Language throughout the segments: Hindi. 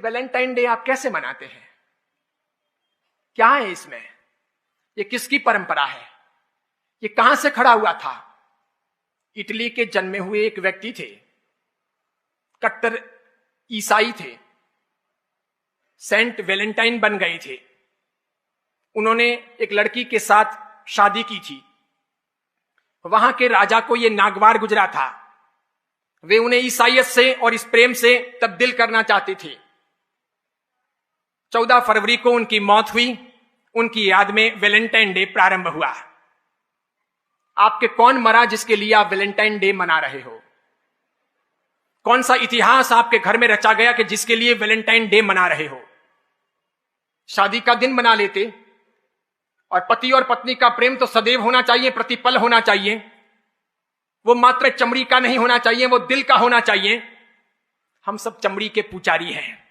वैलेंटाइन डे आप कैसे मनाते हैं? क्या है इसमें? ये किसकी परंपरा है? ये कहां से खड़ा हुआ था? इटली के जन्मे हुए एक व्यक्ति थे, कट्टर ईसाई थे, सेंट वैलेंटाइन बन गए थे। उन्होंने एक लड़की के साथ शादी की थी। वहां के राजा को यह नागवार गुजरा था। वे उन्हें ईसाइयत से और इस प्रेम से तब्दील करना चाहते थे। 14 फरवरी को उनकी मौत हुई। उनकी याद में वैलेंटाइन डे प्रारंभ हुआ। आपके कौन मरा जिसके लिए आप वैलेंटाइन डे मना रहे हो? कौन सा इतिहास आपके घर में रचा गया कि जिसके लिए वैलेंटाइन डे मना रहे हो? शादी का दिन मना लेते। और पति और पत्नी का प्रेम तो सदैव होना चाहिए, प्रतिपल होना चाहिए। वो मात्र चमड़ी का नहीं होना चाहिए, वो दिल का होना चाहिए। हम सब चमड़ी के पुजारी हैं।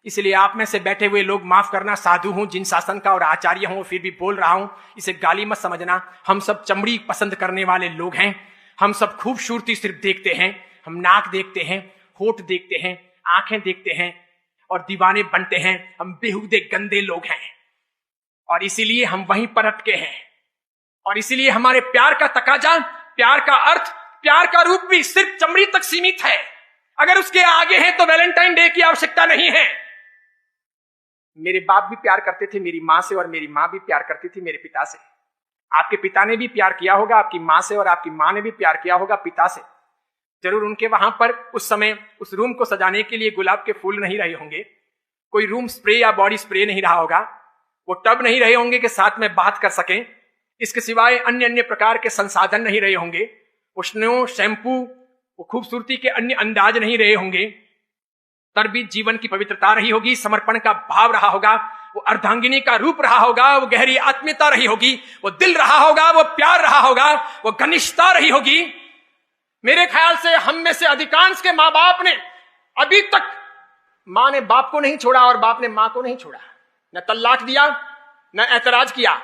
इसलिए आप में से बैठे हुए लोग माफ करना, साधु हूं, जिन शासन का और आचार्य हूं, फिर भी बोल रहा हूं, इसे गाली मत समझना। हम सब चमड़ी पसंद करने वाले लोग हैं। हम सब खूबसूरती सिर्फ देखते हैं। हम नाक देखते हैं, होठ देखते हैं, आंखें देखते हैं और दीवाने बनते हैं। हम बेहुदे गंदे लोग हैं और इसीलिए हम वहीं पर अटके हैं। और इसीलिए हमारे प्यार का तकाजा, प्यार का अर्थ, प्यार का रूप भी सिर्फ चमड़ी तक सीमित है। अगर उसके आगे है तो वैलेंटाइन डे की आवश्यकता नहीं है। मेरे बाप भी प्यार करते थे मेरी मां से और मेरी मां भी प्यार करती थी मेरे पिता से। आपके पिता ने भी प्यार किया होगा आपकी मां से और आपकी मां ने भी प्यार किया होगा पिता से। जरूर उनके वहां पर उस समय उस रूम को सजाने के लिए गुलाब के फूल नहीं रहे होंगे, कोई रूम स्प्रे या बॉडी स्प्रे नहीं रहा होगा, वो टब नहीं रहे होंगे कि साथ में बात कर सकें। इसके सिवाय अन्य अन्य प्रकार के संसाधन नहीं रहे होंगे। वो स्नो, शैम्पू, वो खूबसूरती के अन्य अंदाज नहीं रहे होंगे। तर भी जीवन की पवित्रता रही होगी, समर्पण का भाव रहा होगा, वो अर्धांगिनी का रूप रहा होगा, वो गहरी आत्मीयता रही होगी, वो दिल रहा होगा, वो प्यार रहा होगा, वो घनिष्ठता रही होगी। मेरे ख्याल से हम में से अधिकांश के माँ बाप ने अभी तक, माँ ने बाप को नहीं छोड़ा और बाप ने माँ को नहीं छोड़ा। न तल्लाक दिया, न ऐतराज किया।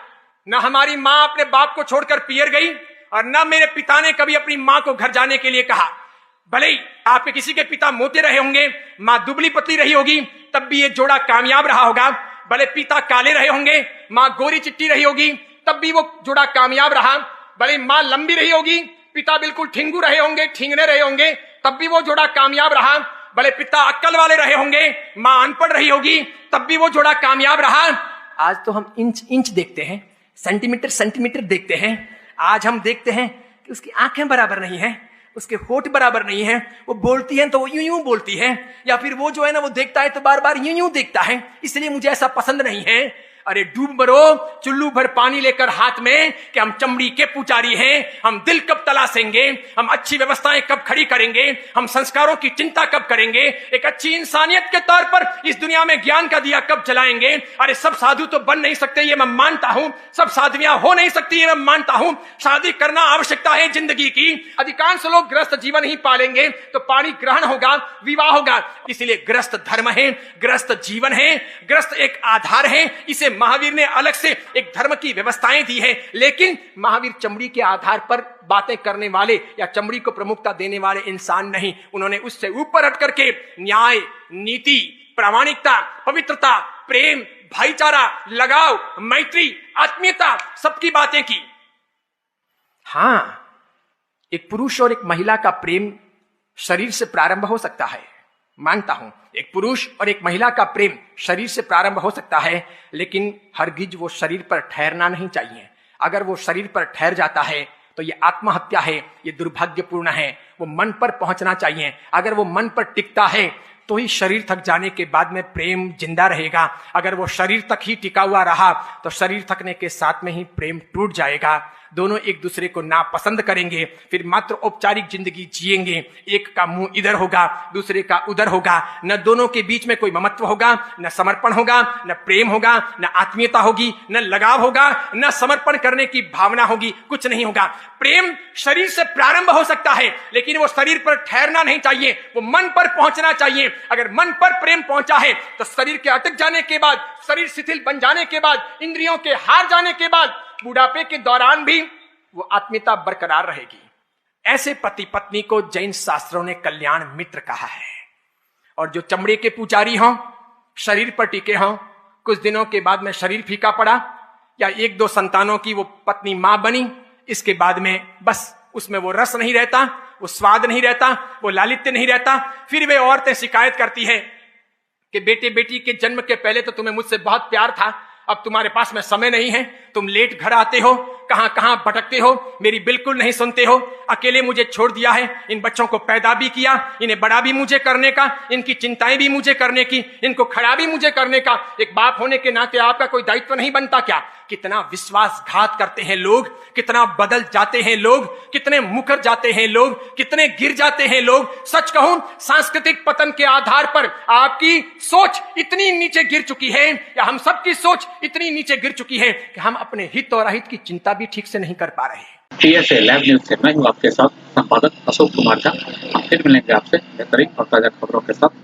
न हमारी माँ अपने बाप को छोड़कर पियर गई और न मेरे पिता ने कभी अपनी माँ को घर जाने के लिए कहा। भले ही आपके किसी के पिता मोटे रहे होंगे, माँ दुबली पतली रही होगी, तब भी ये जोड़ा कामयाब रहा होगा। भले पिता काले रहे होंगे, माँ गोरी चिट्टी रही होगी, तब भी वो जोड़ा कामयाब रहा। भले माँ लंबी रही होगी, पिता बिल्कुल ठिंगू रहे होंगे, ठिंगने रहे होंगे, तब भी वो जोड़ा कामयाब रहा। भले पिता अक्कल वाले रहे होंगे, माँ अनपढ़ रही होगी, तब भी वो जोड़ा कामयाब रहा। आज तो हम इंच इंच देखते हैं, सेंटीमीटर सेंटीमीटर देखते हैं। आज हम देखते हैं कि उसकी आंखें बराबर नहीं है, उसके होठ बराबर नहीं है, वो बोलती है तो वो यूं यूं बोलती है, या फिर वो जो है ना वो देखता है तो बार बार यूं यूं देखता है, इसलिए मुझे ऐसा पसंद नहीं है। अरे डूब मरो चुल्लू भर पानी लेकर हाथ में कि हम चमड़ी के पुजारी हैं। हम दिल कब तलाशेंगे, हम अच्छी व्यवस्थाएं कब खड़ी करेंगे, हम संस्कारों की चिंता कब करेंगे, एक अच्छी इंसानियत के तौर पर इस दुनिया में ज्ञान का दिया कब जलाएंगे। अरे सब साधु तो बन नहीं सकते ये मैं मानता हूं, सब साधवियां हो नहीं सकती ये मैं मानता हूं। शादी करना आवश्यकता है जिंदगी की। अधिकांश लोग ग्रस्त जीवन ही पालेंगे तो पाणी ग्रहण होगा, विवाह होगा। इसलिए ग्रस्त धर्म है, ग्रस्त जीवन है, ग्रस्त एक आधार है। इसे महावीर ने अलग से एक धर्म की व्यवस्थाएं दी है, लेकिन महावीर चमड़ी के आधार पर बातें करने वाले या चमड़ी को प्रमुखता देने वाले इंसान नहीं। उन्होंने उससे ऊपर हट करके न्याय, नीति, प्रामाणिकता, पवित्रता, प्रेम, भाईचारा, लगाव, मैत्री, आत्मीयता, सबकी बातें की। हां, एक पुरुष और एक महिला का प्रेम शरीर से प्रारंभ हो सकता है, मानता हूं। एक पुरुष और एक महिला का प्रेम शरीर से प्रारंभ हो सकता है, लेकिन हरगिज वो शरीर पर ठहरना नहीं चाहिए। अगर वो शरीर पर ठहर जाता है तो ये आत्महत्या है, ये दुर्भाग्यपूर्ण है। वो मन पर पहुंचना चाहिए। अगर वो मन पर टिकता है तो ही शरीर थक जाने के बाद में प्रेम जिंदा रहेगा। अगर वो शरीर तक ही टिका हुआ रहा तो शरीर थकने के साथ में ही प्रेम टूट जाएगा। दोनों एक दूसरे को नापसंद करेंगे, फिर मात्र औपचारिक जिंदगी जिएंगे। एक का मुंह इधर होगा, दूसरे का उधर होगा। न दोनों के बीच में कोई ममत्व होगा, न समर्पण होगा, न प्रेम होगा, न आत्मीयता होगी, न लगाव होगा, न समर्पण करने की भावना होगी, कुछ नहीं होगा। प्रेम शरीर से प्रारंभ हो सकता है, लेकिन वो शरीर पर ठहरना नहीं चाहिए, वो मन पर पहुंचना चाहिए। अगर मन पर प्रेम पहुंचा है तो शरीर के अटक जाने के बाद, शरीर शिथिल बन जाने के बाद, इंद्रियों के हार जाने के बाद, बुढ़ापे के दौरान भी वो आत्मीयता बरकरार रहेगी। ऐसे पति पत्नी को जैन शास्त्रों ने कल्याण मित्र कहा है। और जो चमड़े के पुजारी हों, शरीर पर टिके हों, कुछ दिनों के बाद में शरीर फीका पड़ा, या एक दो संतानों की वो पत्नी मां बनी, इसके बाद में बस उसमें वो रस नहीं रहता, वो स्वाद नहीं रहता, वो लालित्य नहीं रहता। फिर वे औरतें शिकायत करती है कि बेटे बेटी के जन्म के पहले तो तुम्हें मुझसे बहुत प्यार था, अब तुम्हारे पास में समय नहीं है, तुम लेट घर आते हो, कहां कहां भटकते हो, मेरी बिल्कुल नहीं सुनते हो, अकेले मुझे छोड़ दिया है, इन बच्चों को पैदा भी किया, इन्हें बड़ा भी मुझे करने का, इनकी चिंताएं भी मुझे करने की, इनको खड़ा भी मुझे करने का, एक बाप होने के नाते आपका कोई दायित्व नहीं बनता क्या? कितना विश्वासघात करते हैं लोग, कितना बदल जाते हैं लोग, कितने मुकर जाते हैं लोग, कितने गिर जाते हैं लोग। सच कहूं, सांस्कृतिक पतन के आधार पर आपकी सोच इतनी नीचे गिर चुकी है, या हम सबकी सोच इतनी नीचे गिर चुकी है कि हम अपने हित और अहित की चिंता भी ठीक से नहीं कर पा रहे हैं। TSA लैब न्यूज से मैं हूं आपके साथ संपादक अशोक कुमार झा। हम फिर मिलेंगे आपसे बेहतरीन और ताजा खबरों के साथ।